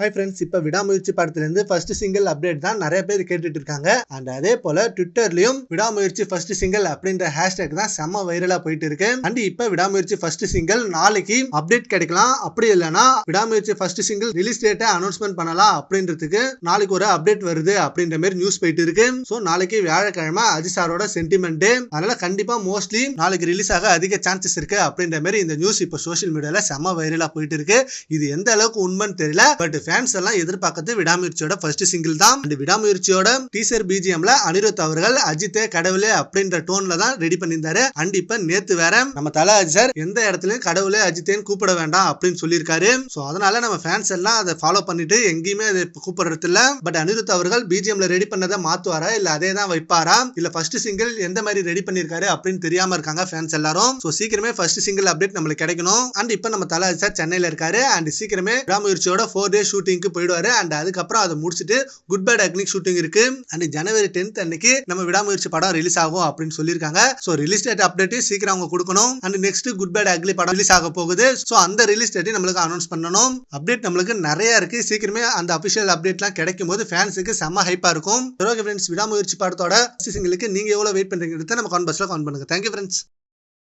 Hi friends, இப்போ விடாமுயற்சி படத்துலேருந்து ஃபர்ஸ்ட் சிங்கிள் அப்டேட் தான் நிறைய பேர் கேட்டுட்டு இருக்காங்க. அண்ட் அதே போல ட்விட்டர்லயும் விடாமுயற்சி ஃபர்ஸ்ட் சிங்கிள் அப்படின்ற ஹேஷ்டேக் தான் செம்ம வைரலா போயிட்டு இருக்கு. அண்ட் இப்போ விடாமுயற்சி ஃபர்ஸ்ட் சிங்கிள் நாளைக்கு அப்டேட் கிடைக்கலாம். அப்படி இல்லைன்னா விடாமுயற்சி ஃபர்ஸ்ட் சிங்கிள் ரிலீஸ் டேட்டை அனௌன்ஸ்மெண்ட் பண்ணலாம் அப்படின்றதுக்கு நாளைக்கு ஒரு அப்டேட் வருது அப்படின்ற மாதிரி நியூஸ் போயிட்டு இருக்கு. ஸோ நாளைக்கு வியாழக்கிழமை அஜித் சாரோட சென்டிமெண்ட், அதனால கண்டிப்பா மோஸ்ட்லி நாளைக்கு ரிலீஸ் ஆக அதிக சான்சஸ் இருக்கு அப்படின்ற மாதிரி இந்த நியூஸ் இப்போ சோஷியல் மீடியால செம்ம வைரலா போயிட்டு இருக்கு. இது எந்த அளவுக்கு உண்மைன்னு தெரியல, பட் ஃபேன்ஸ் எல்லாம் எதிர்பார்க்கிறது விடாமுயற்சியோட ஃபர்ஸ்ட் சிங்கிள் தான். அந்த விடாமுயற்சியோட டீசர் பிஜிஎம்ல அனிருத் அவர்கள் அஜித்தே கடவுளே அப்படின்ற டோன்ல தான் ரெடி பண்ணியிருந்தாரு. அண்ட் இப்ப நேத்து வேற நம்ம தல அஜித் சார் எந்த இடத்துலயும் கடவுளே அஜித்தேன்னு கூப்பிட வேண்டாம் அப்படின்னு சொல்லியிருக்காரு. சோ அதனால நம்ம ஃபேன்ஸ் எல்லாம் அதை ஃபாலோ பண்ணிட்டு எங்கேயுமே அதை கூப்பிடுறது இல்ல. பட் அனிருத் அவர்கள் பிஜிஎம்ல ரெடி பண்ணதை மாத்துவாரா இல்ல அதே தான் வைப்பாரா இல்ல ஃபர்ஸ்ட் சிங்கிள் எந்த மாதிரி ரெடி பண்ணிருக்காரு அப்படின்னு தெரியாம இருக்காங்க ஃபேன்ஸ் எல்லாரும். சோ சீக்கிரமே ஃபர்ஸ்ட் சிங்கிள் அப்டேட் நம்மளுக்கு கிடைக்கணும். அண்ட் இப்ப நம்ம தல அஜித் சார் சென்னையில இருக்காரு. அண்ட் சீக்கிரமே விடாமுயற்சியோட 4 டே ஷூட்டிங்க்கு போயிடுவாரு. அண்ட் அதுக்கப்புறம் அதை முடிச்சுட்டு குட் பேட் அக்னி ஷூட்டிங் இருக்கு. அண்ட் ஜனவரி 10th அன்னைக்கு நம்ம விடாமுயற்சி படம் ரிலீஸ் ஆகும் அப்படின்னு சொல்லியிருக்காங்க. சோ ரிலீஸ் டேட் அப்டேட் சீக்கிரம் அவங்க கொடுக்கணும். அண்ட் நெக்ஸ்ட் குட் பேட் அக்னி படம் ரிலீஸ் ஆக போகுது. சோ அந்த ரிலீஸ் டேட் நம்மளுக்கு அனௌன்ஸ் பண்ணணும். அப்டேட் நம்மளுக்கு நிறைய இருக்கு. சீக்கிரமே அந்த அபிஷியல் அப்டேட்லாம் கிடைக்கும் போது ஃபேன்ஸுக்கு செம்ம ஹைப்பா இருக்கும். ஓகே ஃப்ரெண்ட்ஸ், விடாமுயற்சி படத்தோட சிங்கிளுக்கு நீங்க எவ்வளவு வெயிட் பண்றீங்கிறத நம்ம கமெண்ட் பாக்ஸ்ல கமெண்ட் பண்ணுங்க. Thank you friends.